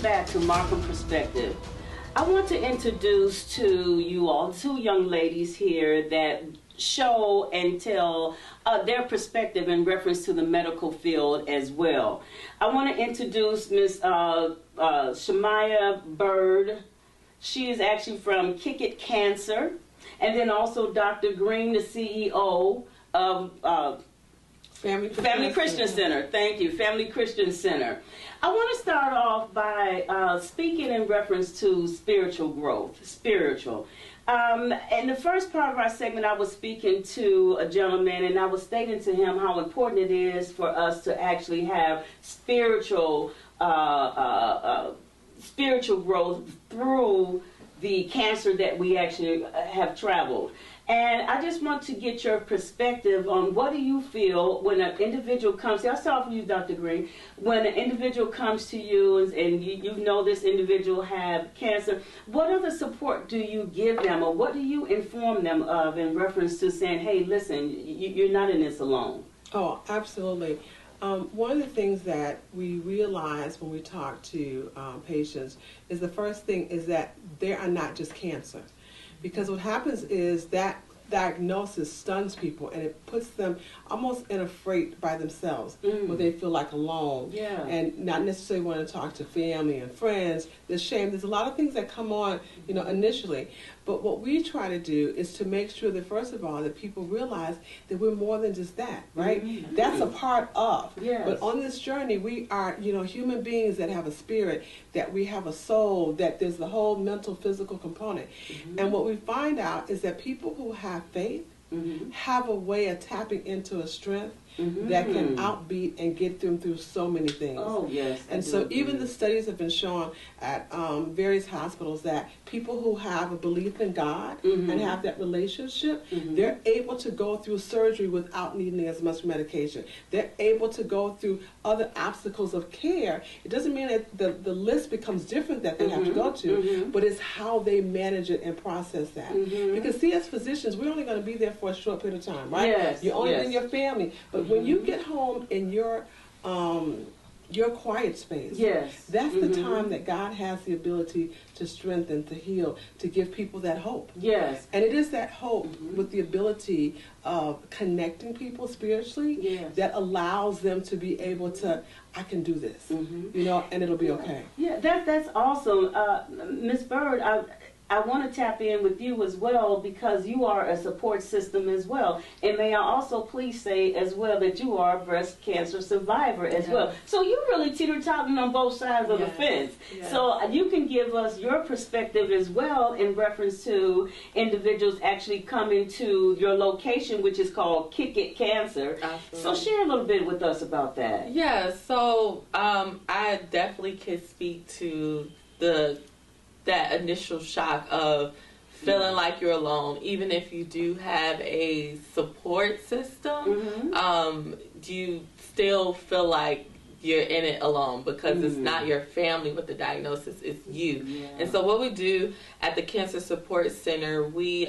back to Markham Perspective. I want to introduce to you all two young ladies here that show and tell their perspective in reference to the medical field as well. I want to introduce Miss Shamlah Byrd. She is actually from Kick It Cancer. And then also Dr. Green, the CEO of Family Christian Center. Thank you, Family Christian Center. I want to start off by speaking in reference to spiritual growth, spiritual. In the first part of our segment, I was speaking to a gentleman, and I was stating to him how important it is for us to actually have spiritual growth through the cancer that we actually have traveled. And I just want to get your perspective on what do you feel when an individual comes, I'll start with you, Dr. Green, when an individual comes to you and you know this individual have cancer, what other support do you give them, or what do you inform them of in reference to saying, hey, listen, you're not in this alone? Oh, absolutely. One of the things that we realize when we talk to patients is the first thing is that they are not just cancer. Because what happens is that diagnosis stuns people and it puts them almost in a freight by themselves where they feel like alone and not necessarily want to talk to family and friends. There's shame. There's a lot of things that come on, initially. But what we try to do is to make sure that, first of all, that people realize that we're more than just that, right? That's a part of. But on this journey, we are, human beings that have a spirit, that we have a soul, that there's the whole mental, physical component. And what we find out is that people who have faith have a way of tapping into a strength that can outbeat and get them through so many things. Oh, yes. And so even the studies have been shown at various hospitals that people who have a belief in God and have that relationship, they're able to go through surgery without needing as much medication. They're able to go through other obstacles of care. It doesn't mean that the list becomes different that they have to go to, but it's how they manage it and process that. Because see, as physicians, we're only going to be there for a short period of time, right? Yes. You're only in your family. But when you get home in your quiet space, that's the time that God has the ability to strengthen, to heal, to give people that hope. Yes. And it is that hope with the ability of connecting people spiritually that allows them to be able to, I can do this, and it'll be okay. Yeah, that's awesome. Ms. Byrd, I want to tap in with you as well because you are a support system as well. And may I also please say as well that you are a breast cancer survivor as well. So you're really teeter-tottering on both sides of the fence. So you can give us your perspective as well in reference to individuals actually coming to your location, which is called Kick It Cancer. Absolutely. So share a little bit with us about that. Yeah, so I definitely can speak to that initial shock of feeling like you're alone, even if you do have a support system, you still feel like you're in it alone because it's not your family with the diagnosis, it's you. And so what we do at the Cancer Support Center, we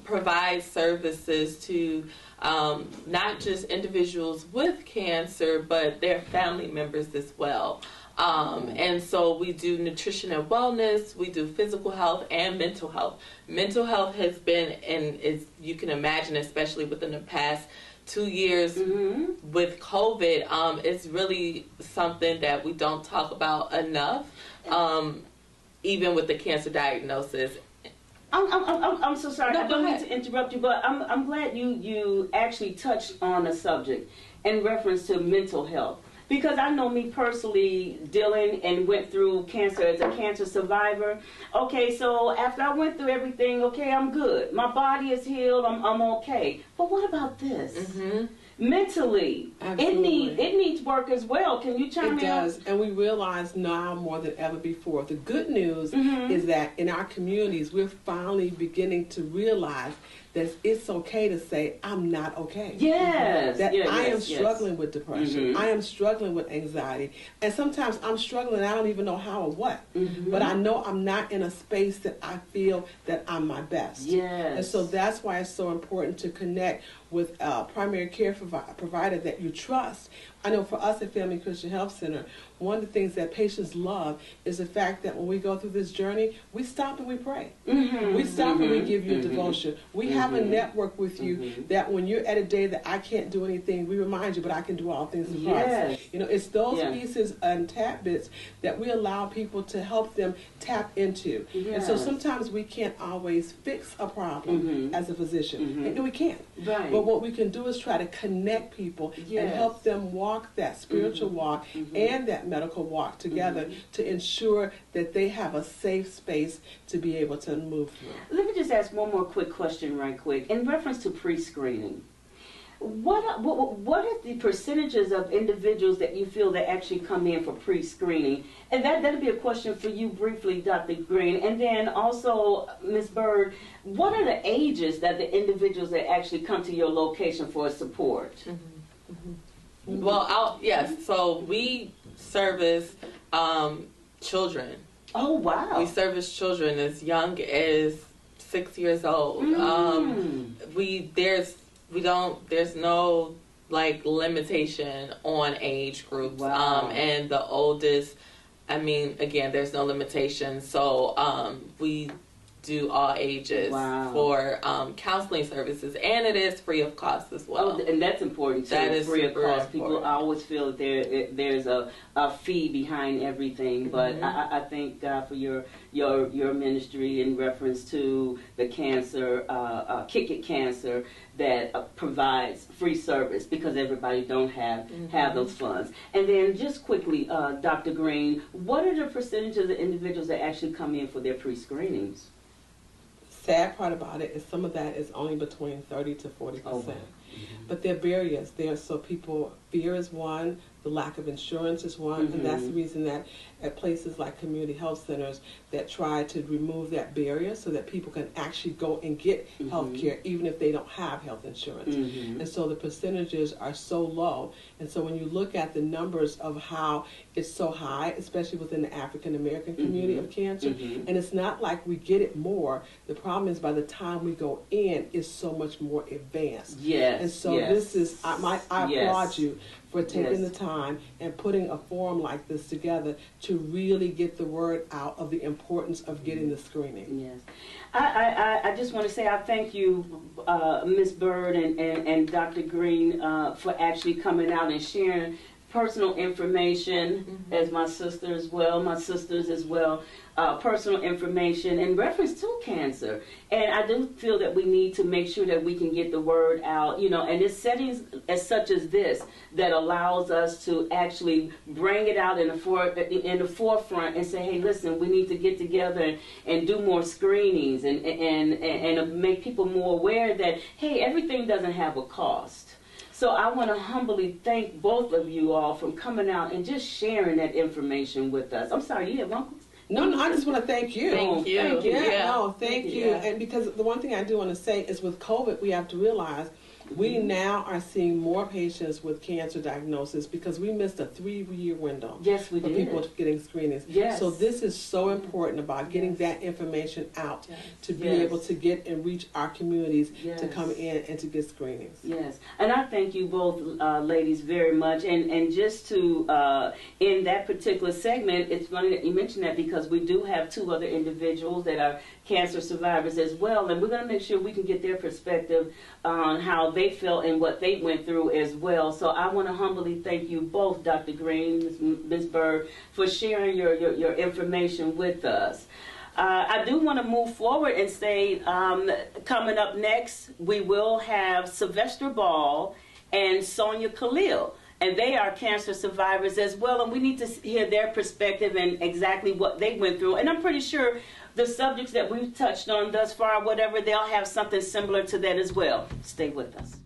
provide services to not just individuals with cancer, but their family members as well. And so we do nutrition and wellness, we do physical health and mental health. Mental health has been, and as you can imagine, especially within the past 2 years with COVID, it's really something that we don't talk about enough, even with the cancer diagnosis. I'm so sorry. No, I don't mean to interrupt you, but I'm glad you actually touched on a subject in reference to mental health. Because I know me personally dealing and went through cancer as a cancer survivor. Okay, so after I went through everything, okay, I'm good. My body is healed, I'm okay. But what about this? Mentally, it needs work as well. Can you chime in? It does, and we realize now more than ever before. The good news is that in our communities, we're finally beginning to realize that it's okay to say, I'm not okay. That I am struggling with depression. I am struggling with anxiety. And sometimes I'm struggling, I don't even know how or what. But I know I'm not in a space that I feel that I'm my best. And so that's why it's so important to connect with a primary care provider that you trust. I know for us at Family Christian Health Center, one of the things that patients love is the fact that when we go through this journey, we stop and we pray. We stop and we give you a devotion. We have a network with you that when you're at a day that I can't do anything, we remind you, but I can do all things in Christ. You know, it's those pieces and tidbits that we allow people to help them tap into. And so sometimes we can't always fix a problem as a physician. And we can't. But what we can do is try to connect people and help them walk that spiritual walk and that medical walk together to ensure that they have a safe space to be able to move through. Let me just ask one more quick question right quick. In reference to pre-screening, what are the percentages of individuals that you feel that actually come in for pre-screening? And that'll be a question for you briefly, Dr. Green. And then also, Ms. Byrd, what are the ages that the individuals that actually come to your location for support? Well, yes, so we service children. Oh, wow. We service children as young as 6 years old. There's no like limitation on age groups. And the oldest, I mean, again, there's no limitation. So we do all ages for counseling services, and it is free of cost as well. Oh, and that's important too. That is free of cost. important. People always feel that there's a fee behind everything, but I thank God for your ministry in reference to the cancer, Kick It Cancer, that provides free service because everybody don't have those funds. And then just quickly, Dr. Green, what are the percentages of individuals that actually come in for their pre-screenings? Sad part about it is some of that is only between 30 to 40%. But there are barriers there, so fear is one, the lack of insurance is one, and that's the reason that at places like community health centers that try to remove that barrier so that people can actually go and get health care even if they don't have health insurance. And so the percentages are so low, and so when you look at the numbers of how it's so high, especially within the African American community of cancer, and it's not like we get it more, the problem is by the time we go in, it's so much more advanced. And so this is, I applaud you for taking the time and putting a forum like this together to really get the word out of the importance of getting the screening. I just want to say I thank you, Ms. Byrd and Dr. Green, for actually coming out and sharing personal information, as my sisters as well, personal information in reference to cancer. And I do feel that we need to make sure that we can get the word out, you know, and it's settings as such as this that allows us to actually bring it out in the forefront and say, hey, listen, we need to get together and do more screenings and make people more aware that, hey, everything doesn't have a cost. So I want to humbly thank both of you all for coming out and just sharing that information with us. I'm sorry, you had one question? No, I just want to thank you. Thank you. Thank you. And because the one thing I do want to say is with COVID, we have to realize we now are seeing more patients with cancer diagnosis because we missed a 3-year window for people getting screenings. So this is so important about getting that information out to be able to get and reach our communities to come in and to get screenings. And I thank you both ladies very much. And just to in that particular segment, it's funny that you mentioned that because we do have 2 other individuals that are cancer survivors as well, and we're going to make sure we can get their perspective on how they felt and what they went through as well. So I want to humbly thank you both, Dr. Green, Ms. Byrd, for sharing your information with us. I do want to move forward and say, coming up next, we will have Sylvester Ball and Sonia Khalil. And they are cancer survivors as well, and we need to hear their perspective and exactly what they went through. And I'm pretty sure the subjects that we've touched on thus far, whatever, they'll have something similar to that as well. Stay with us.